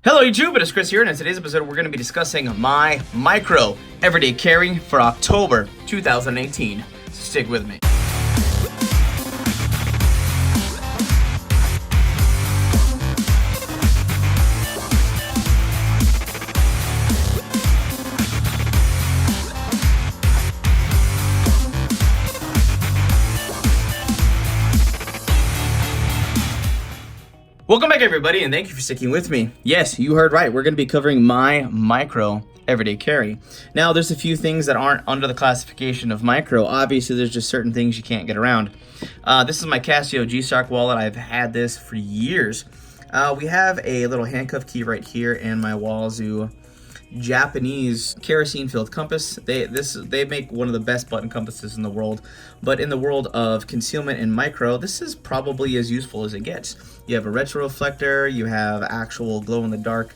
Hello YouTube, it is Chris here, and in today's episode we're going to be discussing my micro everyday carry for October 2018. So stick with me. Welcome back everybody, and thank you for sticking with me. Yes, you heard right, we're going to be covering my micro everyday carry. Now there's a few things that aren't under the classification of micro. Obviously there's just certain things you can't get around. This is my Casio G-Shock wallet. I've had this for years. We have a little handcuff key right here and my WAZOO Japanese kerosene-filled compass. They make one of the best button compasses in the world, but in the world of concealment and micro, this is probably as useful as it gets. You have a retroreflector, you have actual glow-in-the-dark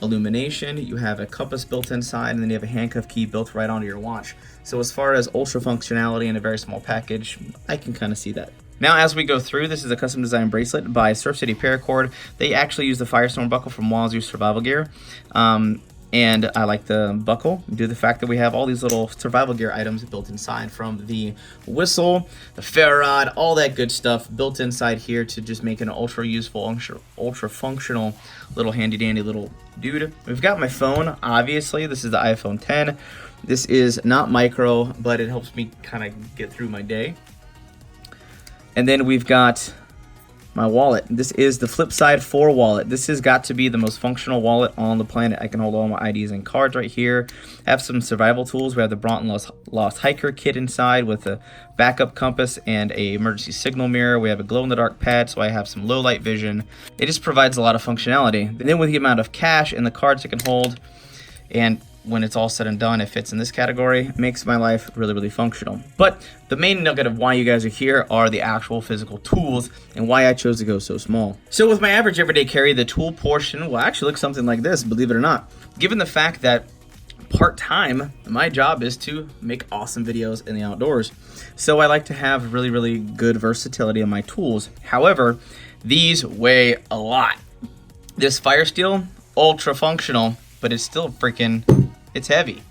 illumination, you have a compass built inside, and then you have a handcuff key built right onto your watch. So as far as ultra functionality in a very small package, I can kind of see that. Now, as we go through, this is a custom design bracelet by Surf City Paracord. They actually use the Firestone buckle from WAZOO Survival Gear. And I like the buckle due to the fact that we have all these little survival gear items built inside, from the whistle, the ferro rod, all that good stuff built inside here to just make an ultra useful, ultra functional little handy dandy little dude. We've got my phone, obviously. This is the iPhone 10. This is not micro, but it helps me kind of get through my day. And then we've got my wallet. This is the Flipside 4 wallet. This has got to be the most functional wallet on the planet. I can hold all my IDs and cards right here. I have some survival tools. We have the Broughton Lost Hiker kit inside with a backup compass and a emergency signal mirror. We have a glow-in-the-dark pad, so I have some low light vision. It just provides a lot of functionality. And then with the amount of cash and the cards it can hold, and when it's all said and done, it fits in this category, makes my life really, really functional. But the main nugget of why you guys are here are the actual physical tools and why I chose to go so small. So with my average everyday carry, the tool portion will actually look something like this, believe it or not. Given the fact that part-time, my job is to make awesome videos in the outdoors. So I like to have really, really good versatility in my tools. However, these weigh a lot. This fire steel, ultra functional, but it's still freaking, it's heavy.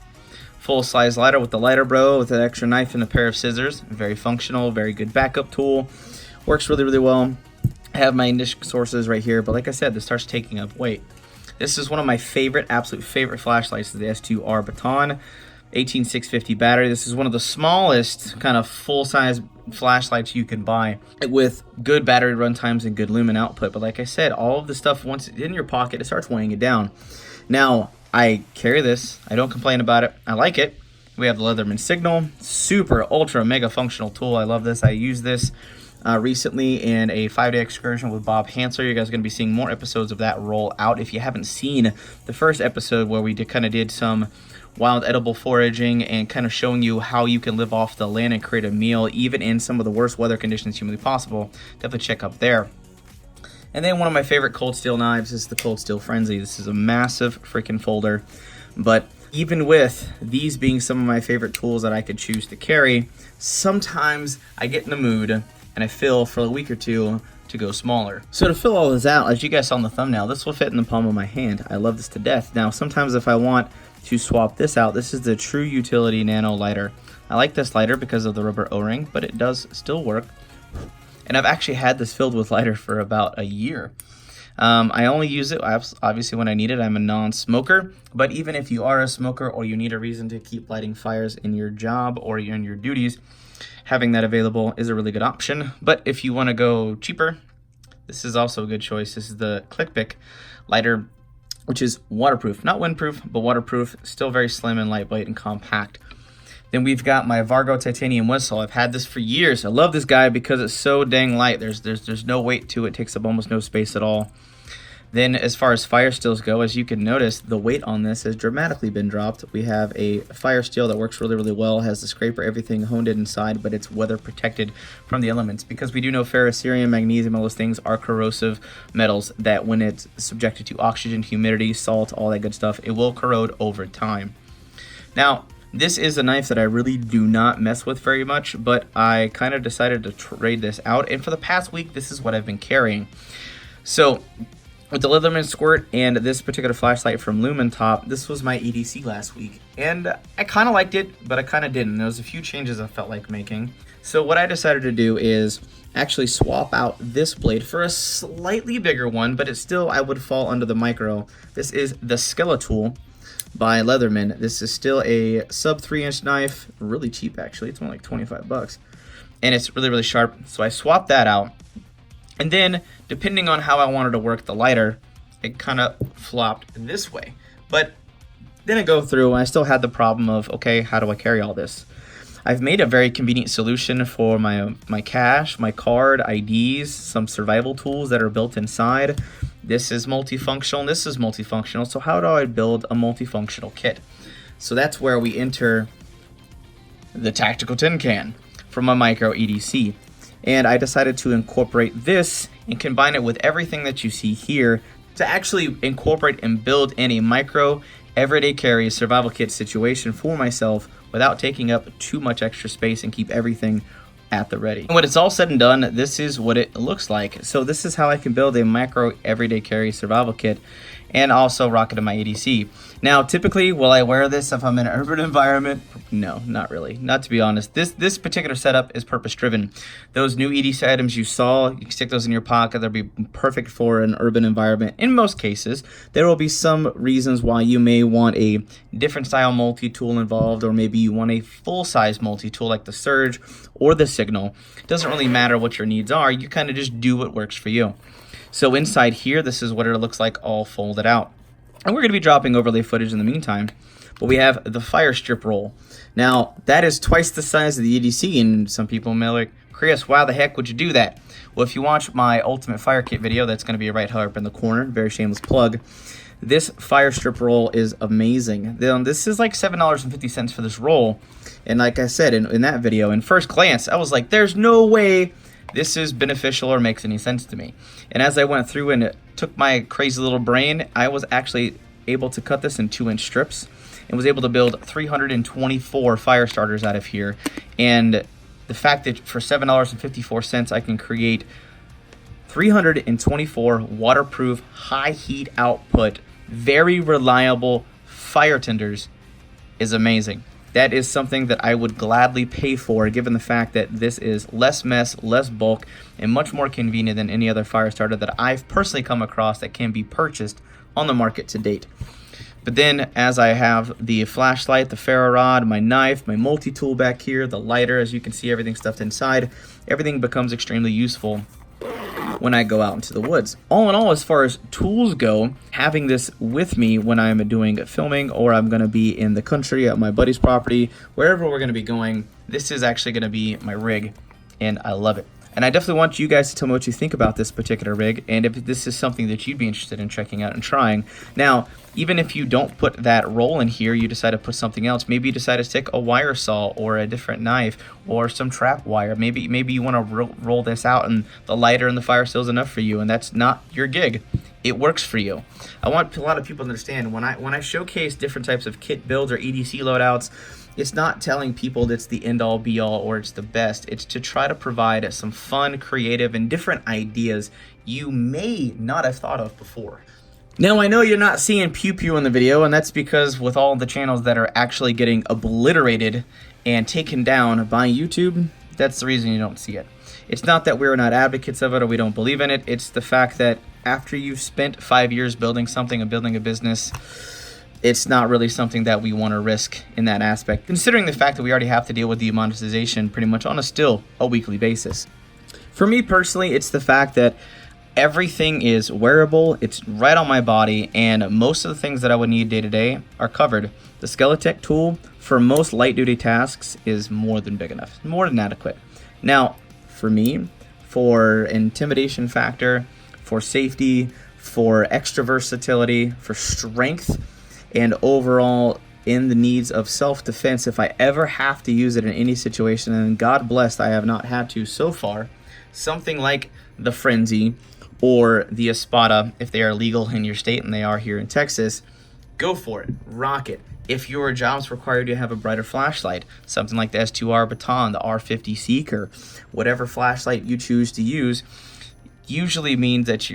Full size lighter with the lighter bro, with an extra knife and a pair of scissors. Very functional, very good backup tool. Works really, really well. I have my ignition sources right here, but like I said, this starts taking up weight. This is one of my favorite, absolute favorite flashlights, the S2R Baton 18650 battery. This is one of the smallest kind of full-size flashlights you can buy with good battery run times and good lumen output. But like I said, all of the stuff, once it's in your pocket, it starts weighing it down. Now, I carry this. I don't complain about it. I like it. We have the Leatherman Signal. Super, ultra, mega functional tool. I love this. I used this recently in a 5-day excursion with Bob Hansler. You guys are going to be seeing more episodes of that roll out. If you haven't seen the first episode where we kind of did some wild edible foraging and kind of showing you how you can live off the land and create a meal even in some of the worst weather conditions humanly possible, definitely check up there. And then one of my favorite cold steel knives is the Cold Steel Frenzy. This is a massive freaking folder. But even with these being some of my favorite tools that I could choose to carry, sometimes I get in the mood and I feel for a week or two to go smaller. So to fill all this out, as you guys saw in the thumbnail, this will fit in the palm of my hand. I love this to death. Now, sometimes if I want to swap this out, this is the True Utility Nano lighter. I like this lighter because of the rubber O-ring, but it does still work. And I've actually had this filled with lighter for about a year. I only use it obviously when I need it. I'm a non-smoker, but even if you are a smoker or you need a reason to keep lighting fires in your job or in your duties, having that available is a really good option. But if you want to go cheaper, this is also a good choice. This is the ClickPick lighter, which is waterproof, not windproof, but waterproof, still very slim and lightweight and compact. Then we've got my Vargo titanium whistle. I've had this for years. I love this guy because it's so dang light. There's no weight to it. It takes up almost no space at all. Then as far as fire steels go, as you can notice, the weight on this has dramatically been dropped. We have a fire steel that works really, really well, has the scraper, everything honed in inside, but it's weather protected from the elements, because we do know ferrous, cerium, magnesium, all those things are corrosive metals that when it's subjected to oxygen, humidity, salt, all that good stuff, it will corrode over time. Now, this is a knife that I really do not mess with very much, but I kind of decided to trade this out, and for the past week, this is what I've been carrying. So with the Leatherman squirt and this particular flashlight from Lumen Top, this was my EDC last week. And I kind of liked it, but I kind of didn't. There was a few changes I felt like making. So what I decided to do is actually swap out this blade for a slightly bigger one, but it still, I would fall under the micro. This is the Skeletal by Leatherman. This is still a sub 3-inch knife, really cheap actually. It's only like 25 bucks. And it's really, really sharp. So I swapped that out. And then, depending on how I wanted to work the lighter, it kind of flopped this way. But then I go through and I still had the problem of, okay, how do I carry all this? I've made a very convenient solution for my cash, my card, IDs, some survival tools that are built inside. This is multifunctional, this is multifunctional. So how do I build a multifunctional kit? So that's where we enter the tactical tin can from my micro EDC. And I decided to incorporate this and combine it with everything that you see here to actually incorporate and build in a micro everyday carry survival kit situation for myself without taking up too much extra space and keep everything at the ready. And when it's all said and done, this is what it looks like. So this is how I can build a micro everyday carry survival kit and also rock it in my EDC. Now, typically, will I wear this if I'm in an urban environment? No, not really. Not to be honest. This particular setup is purpose-driven. Those new EDC items you saw, you can stick those in your pocket. They'll be perfect for an urban environment. In most cases, there will be some reasons why you may want a different style multi-tool involved, or maybe you want a full-size multi-tool like the Surge or the Signal. It doesn't really matter what your needs are. You kind of just do what works for you. So inside here, this is what it looks like all folded out. And we're going to be dropping overlay footage in the meantime. But we have the fire strip roll. Now, that is twice the size of the EDC, and some people may be like, Chris, why the heck would you do that? Well, if you watch my Ultimate Fire Kit video, that's going to be right up in the corner, very shameless plug. This fire strip roll is amazing. This is like $7.50 for this roll. And like I said in that video, in first glance, I was like, there's no way this is beneficial or makes any sense to me. And as I went through and took my crazy little brain, I was actually able to cut this in 2-inch strips and was able to build 324 fire starters out of here. And the fact that for $7.54 I can create 324 waterproof, high heat output, very reliable fire tenders is amazing. That is something that I would gladly pay for, given the fact that this is less mess, less bulk, and much more convenient than any other fire starter that I've personally come across that can be purchased on the market to date. But then, as I have the flashlight, the ferro rod, my knife, my multi-tool back here, the lighter, as you can see, everything stuffed inside, everything becomes extremely useful when I go out into the woods. All in all, as far as tools go, having this with me when I'm doing filming or I'm going to be in the country at my buddy's property, wherever we're going to be going, this is actually going to be my rig, and I love it. And I definitely want you guys to tell me what you think about this particular rig and if this is something that you'd be interested in checking out and trying. Now, even if you don't put that roll in here, you decide to put something else. Maybe you decide to stick a wire saw or a different knife or some trap wire. Maybe you want to roll this out and the lighter and the fire still is enough for you, and that's not your gig. It works for you. I want a lot of people to understand when I showcase different types of kit builds or EDC loadouts, it's not telling people that's the end-all be-all or it's the best. It's to try to provide some fun, creative, and different ideas you may not have thought of before. Now, I know you're not seeing pew-pew in the video, and that's because with all the channels that are actually getting obliterated and taken down by YouTube, that's the reason you don't see it. It's not that we're not advocates of it or we don't believe in it. It's the fact that after you've spent 5 years building something and building a business, it's not really something that we want to risk in that aspect, considering the fact that we already have to deal with demonetization pretty much on a weekly basis. For me personally, it's the fact that everything is wearable, it's right on my body, and most of the things that I would need day to day are covered. The Skeletech tool for most light duty tasks is more than big enough, more than adequate. Now, for me, for intimidation factor, for safety, for extra versatility, for strength, and overall in the needs of self-defense, if I ever have to use it in any situation, and God bless I have not had to so far, something like the Frenzy or the Espada, if they are legal in your state, and they are here in Texas, go for it, rock it. If your jobs require you to have a brighter flashlight, something like the S2R Baton, the R50 Seeker, whatever flashlight you choose to use, usually means that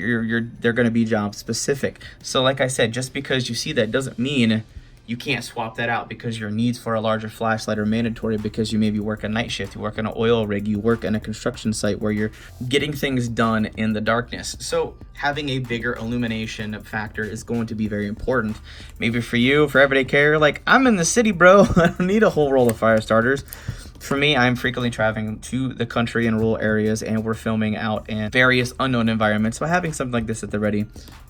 they're going to be job specific. So like I said, just because you see that doesn't mean you can't swap that out, because your needs for a larger flashlight are mandatory, because you maybe work a night shift, you work on an oil rig, you work in a construction site where you're getting things done in the darkness. So having a bigger illumination factor is going to be very important. Maybe for you, for everyday carrier, like, I'm in the city, bro. I don't need a whole roll of fire starters. For me, I'm frequently traveling to the country and rural areas, and we're filming out in various unknown environments. So having something like this at the ready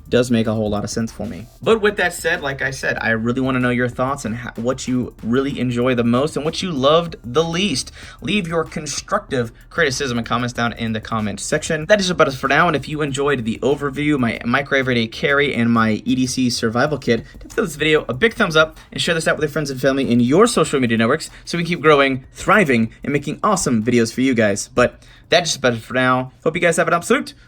does make a whole lot of sense for me. But with that said, like I said, I really want to know your thoughts and what you really enjoy the most and what you loved the least. Leave your constructive criticism and comments down in the comment section. That is about it for now. And if you enjoyed the overview, my micro everyday carry, and my EDC survival kit, give this video a big thumbs up and share this out with your friends and family in your social media networks so we can keep growing, thriving, and making awesome videos for you guys. But that's just about it for now. Hope you guys have an absolute